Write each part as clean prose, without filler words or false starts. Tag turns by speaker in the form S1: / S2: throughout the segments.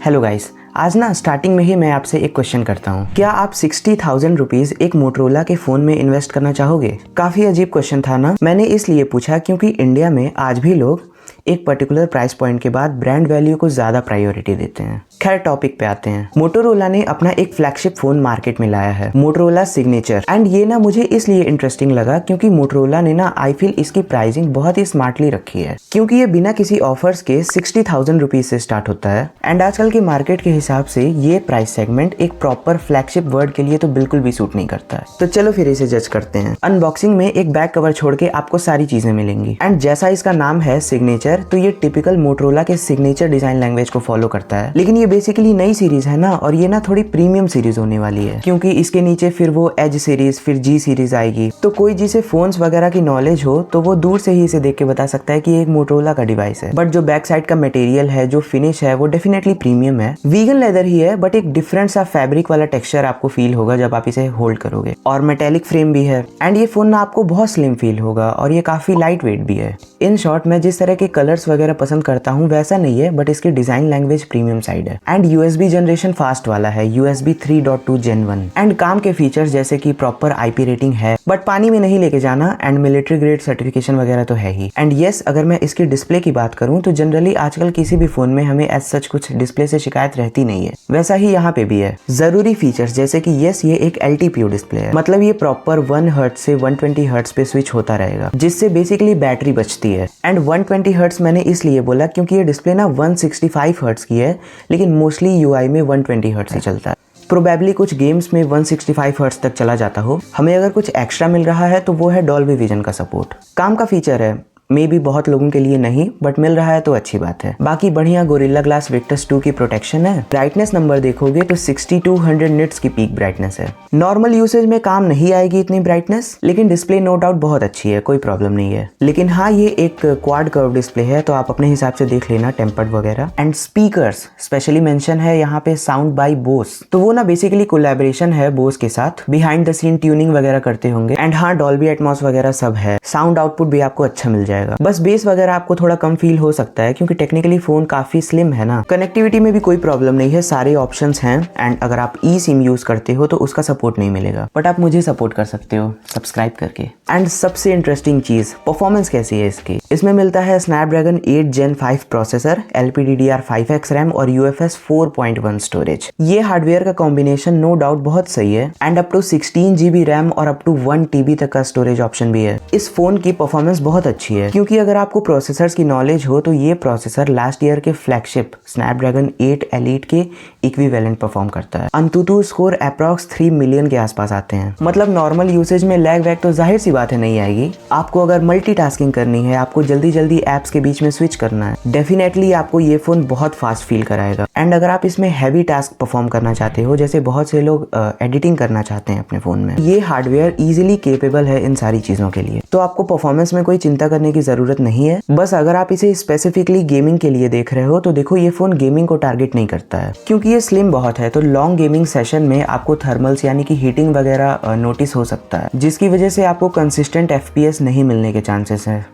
S1: Hello guys, आज ना starting में ही मैं आपसे एक क्वेश्चन करता हूँ। क्या आप 60,000 रुपीज एक मोटरोला के फोन में इन्वेस्ट करना चाहोगे? काफी अजीब क्वेश्चन था ना। मैंने इसलिए पूछा क्योंकि इंडिया में आज भी लोग एक पर्टिकुलर प्राइस पॉइंट के बाद ब्रांड वैल्यू को ज्यादा प्रायोरिटी देते हैं। खैर टॉपिक पे आते हैं। मोटोरोला ने अपना एक फ्लैगशिप फोन मार्केट में लाया है, मोटोरोला सिग्नेचर। एंड ये ना मुझे इसलिए इंटरेस्टिंग लगा क्योंकि मोटोरोला ने ना आई फील इसकी प्राइसिंग बहुत ही स्मार्टली रखी है, क्योंकि ये बिना किसी ऑफर्स के 60,000 रुपीज से स्टार्ट होता है। एंड आजकल के मार्केट के हिसाब से ये प्राइस सेगमेंट एक प्रॉपर फ्लैगशिप वर्ड के लिए तो बिल्कुल भी सूट नहीं करता है। तो चलो फिर इसे जज करते हैं। अनबॉक्सिंग में एक बैक कवर छोड़ के आपको सारी चीजें मिलेंगी। एंड जैसा इसका नाम है सिग्नेचर, तो ये टिपिकल मोटोरोला के सिग्नेचर डिजाइन लैंग्वेज को फॉलो करता है। लेकिन ये बेसिकली नई सीरीज है ना, और ये ना थोड़ी प्रीमियम सीरीज होने वाली है, क्योंकि इसके नीचे फिर वो एज सीरीज, फिर जी सीरीज आएगी। तो कोई जिसे फोन्स वगैरह की नॉलेज हो तो वो दूर से ही इसे देख के बता सकता है कि एक मोटोरोला का डिवाइस है। बट जो बैक साइड का मटेरियल है, जो फिनिश है, वो डेफिनेटली प्रीमियम है। वीगन लेदर ही है, बट एक डिफरेंट सा फैब्रिक वाला टेक्सचर आपको फील होगा जब आप इसे होल्ड करोगे। और मेटेलिक फ्रेम भी है। एंड ये फोन ना आपको बहुत स्लिम फील होगा, और ये काफी लाइट वेट भी है। इन शॉर्ट, मैं जिस तरह के कलर्स वगैरह पसंद करता हूँ वैसा नहीं है, बट इसकी डिजाइन लैंग्वेज प्रीमियम साइड है। एंड यूएसबी जनरेशन फास्ट वाला है, USB 3.2 Gen 1। एंड काम के फीचर्स जैसे कि प्रॉपर IP रेटिंग है, बट पानी में नहीं लेके जाना, एंड मिलिट्री ग्रेड सर्टिफिकेशन वगैरह तो है ही। एंड यस, अगर मैं इसकी डिस्प्ले की बात करूं तो जनरली आजकल किसी भी फोन में हमें एज सच कुछ डिस्प्ले से शिकायत रहती नहीं है, वैसा ही यहाँ पे भी है। जरूरी फीचर्स जैसे कि यस, ये एक LTPO डिस्प्ले है, मतलब ये प्रॉपर 1 हर्ट्ज से 120 हर्ट्ज पे स्विच होता रहेगा, जिससे बेसिकली बैटरी बचती है। एंड 120 हर्ट्ज मैंने इसलिए बोला क्योंकि ये डिस्प्ले ना 165 हर्ट्ज की है, लेकिन मोस्टली UI में 120 हर्ट्ज ही चलता है। प्रोबेबली कुछ गेम्स में 165 हर्ट्ज तक चला जाता हो। हमें अगर कुछ एक्स्ट्रा मिल रहा है तो वो है डॉल्बी विजन का सपोर्ट। काम का फीचर है, मे भी बहुत लोगों के लिए नहीं, बट मिल रहा है तो अच्छी बात है। बाकी बढ़िया गोरिल्ला ग्लास विक्टस 2 की प्रोटेक्शन है। ब्राइटनेस नंबर देखोगे तो 6200 निट्स की पीक ब्राइटनेस है। नॉर्मल यूसेज में काम नहीं आएगी इतनी ब्राइटनेस, लेकिन डिस्प्ले नो डाउट बहुत अच्छी है, कोई प्रॉब्लम नहीं है। लेकिन हाँ, ये एक क्वाड कर्व डिस्प्ले है, तो आप अपने हिसाब से देख लेना टेम्पर्ड वगैरह। एंड स्पीकर्स स्पेशली मेंशन है यहाँ पे साउंड बाय बोस, तो वो ना बेसिकली कोलैबोरेशन है बोस के साथ। बिहाइंड द सीन ट्यूनिंग वगैरह करते होंगे। एंड हाँ, डॉल्बी एटमॉस वगैरह सब है। साउंड आउटपुट भी आपको अच्छा मिल जाएगा। बस बेस वगैरह आपको थोड़ा कम फील हो सकता है, क्योंकि टेक्निकली फोन काफी स्लिम है ना। कनेक्टिविटी में भी कोई प्रॉब्लम नहीं है, सारे ऑप्शंस हैं। एंड अगर आप ई सिम यूज करते हो तो उसका सपोर्ट नहीं मिलेगा, बट आप मुझे सपोर्ट कर सकते हो सब्सक्राइब करके। एंड सबसे इंटरेस्टिंग चीज, परफॉर्मेंस कैसी है इसकी। इसमें मिलता है Snapdragon 8 Gen 5 processor, LPDDR5X RAM और UFS 4.1 स्टोरेज। ये हार्डवेयर का कॉम्बिनेशन नो डाउट बहुत सही है। And up to 16 GB RAM और अप टू 1 TB तक का स्टोरेज ऑप्शन भी है। इस फोन की परफॉर्मेंस बहुत अच्छी है, क्योंकि अगर आपको प्रोसेसर्स की नॉलेज हो तो ये प्रोसेसर लास्ट ईयर के फ्लैगशिप स्नैपड्रैगन 8 Elite के इक्विवेलेंट परफॉर्म करता है। अंतुतु स्कोर अप्रॉक्स 3 मिलियन के आसपास आते हैं। मतलब नॉर्मल यूसेज में लैग वैग तो जाहिर सी बात है नहीं आएगी। आपको अगर मल्टीटास्किंग करनी है, आपको जल्दी जल्दी एप्स के बीच में स्विच करना है, डेफिनेटली आपको ये फोन बहुत फास्ट फील कराएगा। एंड अगर आप इसमें हैवी टास्क परफॉर्म करना चाहते हो, जैसे बहुत से लोग एडिटिंग करना चाहते हैं अपने फोन में, ये हार्डवेयर इजीली केपेबल है इन सारी चीजों के लिए। तो आपको परफॉर्मेंस में कोई चिंता करने की जरूरत नहीं है। बस अगर आप इसे स्पेसिफिकली गेमिंग के लिए देख रहे हो तो देखो, ये फोन गेमिंग को टारगेट नहीं करता है, क्योंकि ये स्लिम बहुत है। तो लॉन्ग गेमिंग सेशन में आपको थर्मल्स यानी कि हीटिंग वगैरह नोटिस हो सकता है, जिसकी वजह से आपको कंसिस्टेंट FPS नहीं मिलने के चांसेस है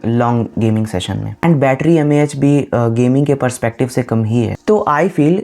S1: लॉन्ग गेमिंग सेशन में। एंड बैटरी mAh भी गेमिंग के पर्सपेक्टिव से कम ही है। तो आई फील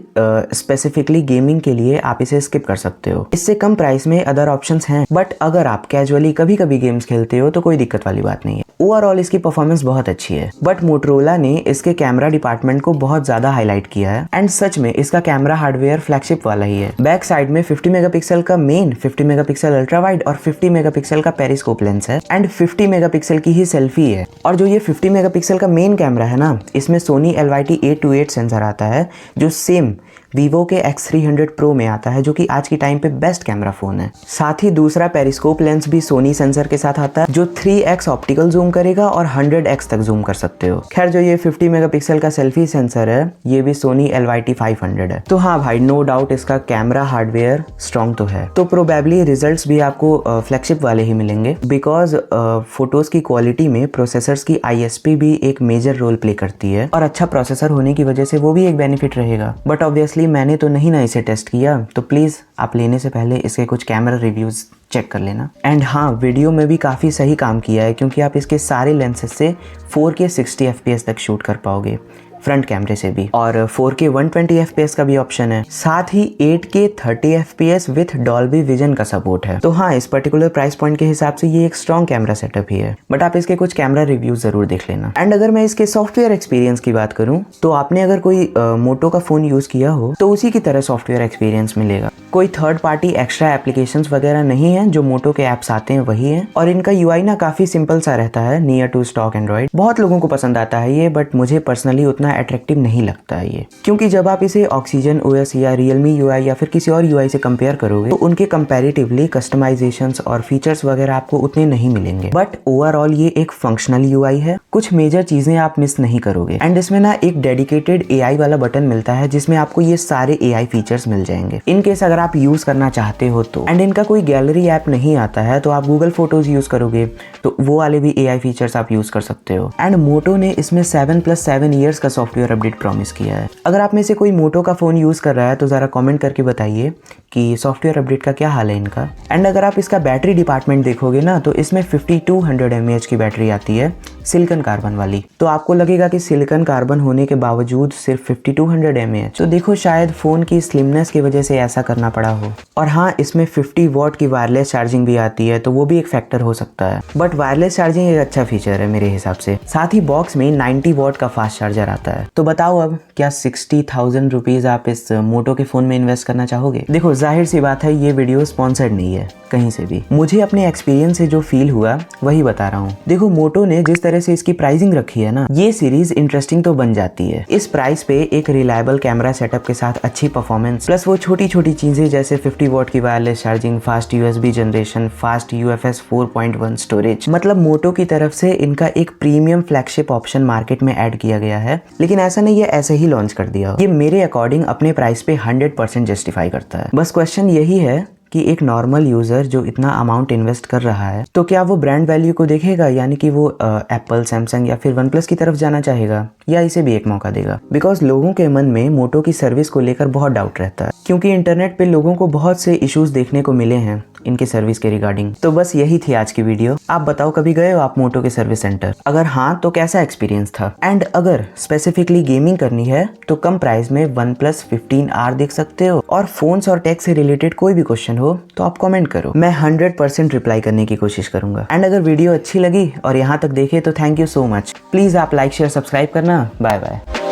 S1: स्पेसिफिकली गेमिंग के लिए आप इसे स्किप कर सकते हो। इससे कम प्राइस में अदर ऑप्शंस हैं, बट अगर आप कैजुअली कभी कभी गेम्स खेलते हो तो कोई दिक्कत वाली बात नहीं है। ओवरऑल इसकी परफॉर्मेंस बहुत अच्छी है, बट मोटोरोला ने इसके कैमरा डिपार्टमेंट को बहुत ज्यादा हाईलाइट किया है। एंड सच में इसका कैमरा हार्डवेयर फ्लैगशिप वाला ही है। बैक साइड में 50 मेगापिक्सल का मेन, 50 मेगापिक्सल अल्ट्रा वाइड और 50 मेगापिक्सल का पेरिस्कोप लेंस है। एंड 50 मेगापिक्सल की ही सेल्फी है। और जो ये 50 मेगापिक्सल का मेन कैमरा है ना, इसमें सोनी LYT 828 सेंसर आता है, जो सेम वीवो के X300 Pro में आता है, जो कि आज की टाइम पे बेस्ट कैमरा फोन है। साथ ही दूसरा पेरिस्कोप लेंस भी सोनी सेंसर के साथ आता है, जो 3x ऑप्टिकल जूम करेगा और 100x तक जूम कर सकते हो। खैर, जो ये 50 मेगापिक्सल का सेल्फी सेंसर है, ये भी सोनी LYT 500 है। तो हाँ भाई, नो डाउट इसका कैमरा हार्डवेयर स्ट्रॉन्ग तो है। तो प्रोबेबली रिजल्ट्स भी आपको फ्लैगशिप वाले ही मिलेंगे, बिकॉज फोटोज की क्वालिटी में प्रोसेसर्स की ISP भी एक मेजर रोल प्ले करती है, और अच्छा प्रोसेसर होने की वजह से वो भी एक बेनिफिट रहेगा। बट ऑब्वियसली मैंने तो नहीं ना इसे टेस्ट किया, तो प्लीज आप लेने से पहले इसके कुछ कैमरा रिव्यूज चेक कर लेना। एंड हाँ, वीडियो में भी काफ़ी सही काम किया है, क्योंकि आप इसके सारे लेंसेज से 4K 60 FPS तक शूट कर पाओगे। फ्रंट कैमरे से भी, और 4K 120 FPS का भी ऑप्शन है, साथ ही 8K 30 FPS with Dolby vision का सपोर्ट है। तो हाँ, इस पर्टिकुलर प्राइस पॉइंट के हिसाब से ये एक स्ट्रॉन्ग कैमरा सेटअप ही है, बट आप इसके कुछ कैमरा रिव्यूज जरूर देख लेना। एंड अगर मैं इसके सॉफ्टवेयर एक्सपीरियंस की बात करूं तो आपने अगर कोई मोटो का फोन यूज किया हो तो उसी की तरह सॉफ्टवेयर एक्सपीरियंस मिलेगा। कोई थर्ड पार्टी एक्स्ट्रा एप्लीकेशंस वगैरह नहीं है, जो मोटो के ऐप्स आते हैं वही है, और इनका यूआई ना काफी सिंपल सा रहता है, नियर टू स्टॉक एंड्रॉइड। बहुत लोगों को पसंद आता है ये, बट मुझे पर्सनली उतना अट्रैक्टिव नहीं लगता है ये, क्योंकि जब आप इसे ऑक्सीजन ओएस या रियलमी यूआई या फिर किसी और यूआई से कंपेयर करोगे तो उनके कंपैरेटिवली कस्टमाइजेशंस और फीचर्स वगैरह आपको उतने नहीं मिलेंगे। बट ओवरऑल ये एक फंक्शनल यूआई है, कुछ मेजर चीजें आप मिस नहीं करोगे। एंड इसमें ना एक डेडिकेटेड एआई वाला बटन मिलता है जिसमें आपको ये सारे एआई फीचर्स मिल जाएंगे इन केस अगर आप यूज करना चाहते हो तो। एंड इनका कोई गैलरी ऐप नहीं आता है, तो आप गूगल फोटोज यूज करोगे तो वो वाले भी एआई फीचर्स आप यूज कर सकते हो। एंड मोटो ने इसमें 7+7 ईयर्स का सॉफ्टवेयर अपडेट प्रॉमिस किया है। अगर आप में से कोई मोटो का फोन यूज कर रहा है तो जरा कमेंट करके बताइए कि सॉफ्टवेयर अपडेट का क्या हाल है इनका। एंड अगर आप इसका बैटरी डिपार्टमेंट देखोगे ना तो इसमें 5200 mAh की बैटरी आती है, सिलिकॉन कार्बन वाली। तो आपको लगेगा कि सिलिकॉन कार्बन होने के बावजूद सिर्फ 5200 mAh, तो देखो शायद फोन की स्लिमनेस की वजह से ऐसा करना पड़ा हो। और हाँ, इसमें 50 वॉट की वायरलेस चार्जिंग भी आती है, तो वो भी एक फैक्टर हो सकता है, बट वायरलेस चार्जिंग एक अच्छा फीचर है मेरे हिसाब से। साथ ही बॉक्स में 90 वॉट का फास्ट चार्जर आता है। तो बताओ अब क्या 60,000 रुपीज आप इस मोटो के फोन में इन्वेस्ट करना चाहोगे? देखो जाहिर सी बात है, ये वीडियो स्पॉन्सर्ड नहीं है कहीं से भी, मुझे अपने एक्सपीरियंस से जो फील हुआ वही बता रहा हूँ। देखो मोटो ने जिस तरह से इसकी प्राइसिंग रखी है ना, ये सीरीज इंटरेस्टिंग तो बन जाती है। इस प्राइस पे एक रिलायबल कैमरा सेटअप के साथ अच्छी परफॉर्मेंस, प्लस वो छोटी छोटी चीजें जैसे 50 वॉट की wireless charging, fast USB generation, fast UFS 4.1 storage, मतलब मोटो की तरफ से इनका एक प्रीमियम फ्लैगशिप ऑप्शन मार्केट में ऐड किया गया है। लेकिन ऐसा नहीं है ऐसे ही लॉन्च कर दिया, ये मेरे अकॉर्डिंग अपने प्राइस पे 100% जस्टिफाई करता है। बस क्वेश्चन यही है कि एक नॉर्मल यूजर जो इतना अमाउंट इन्वेस्ट कर रहा है तो क्या वो ब्रांड वैल्यू को देखेगा, यानी कि वो एप्पल, सैमसंग या फिर OnePlus की तरफ जाना चाहेगा, या इसे भी एक मौका देगा? बिकॉज लोगों के मन में मोटो की सर्विस को लेकर बहुत डाउट रहता है, क्योंकि इंटरनेट पे लोगों को बहुत से इश्यूज देखने को मिले हैं इनके सर्विस के रिगार्डिंग। तो बस यही थी आज की वीडियो। आप बताओ कभी गए हो आप मोटो के सर्विस सेंटर? अगर हाँ तो कैसा एक्सपीरियंस था? एंड अगर स्पेसिफिकली गेमिंग करनी है तो कम प्राइस में OnePlus 15R देख सकते हो। और फोन्स और टेक से रिलेटेड कोई भी क्वेश्चन हो तो आप कमेंट करो, मैं 100% रिप्लाई करने की कोशिश करूंगा। एंड अगर वीडियो अच्छी लगी और यहाँ तक देखे तो thank you so much. Please आप लाइक शेयर सब्सक्राइब करना। Bye bye.